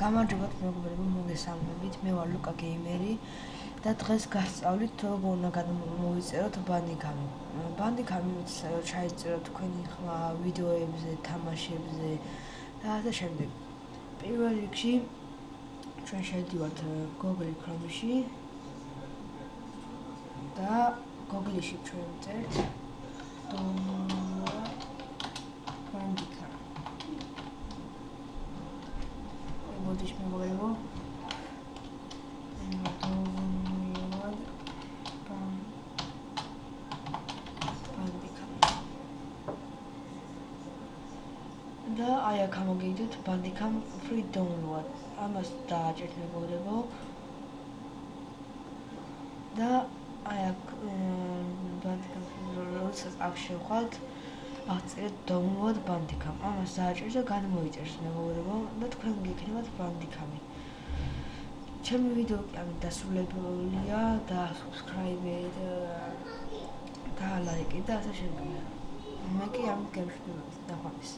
გამარჯობათ მეგობრებო, მოგესალმებით. მე ვარ ლუკა გეიმერი და დღეს გასწავლით როგორ უნდა გადმოვიწეროთ ბანდიკამი. ბანდიკამი ჩაიწეროთ თქვენი ხმა ვიდეოებზე, თამაშებზე და ასე შემდეგ. პირველ რიგში ჩვენ შევდივართ Google Chrome-ში და Google-ში ჩვენ ვწერთ ბანდიკამი. მოდის მეგობრებო. და აი აქ ამოგიდეთ Bandicam free download. ამას დააჭერთ მეგობრებო. და აი აქ Bandicam როდესაც აქ შევხვალთ, აღწერეთ download Bandicam. ამას დააჭერთ და გადმოიწერთ მეგობრებო და თქვენ გიქნებათ Bandicam-ი. ჩემი ვიდეო კი ამით დასრულებულია და subscribe-ით და ლაიქით და ასე შემდეგ. მე კი ამით გემშვიდობებით. ნახვამდის.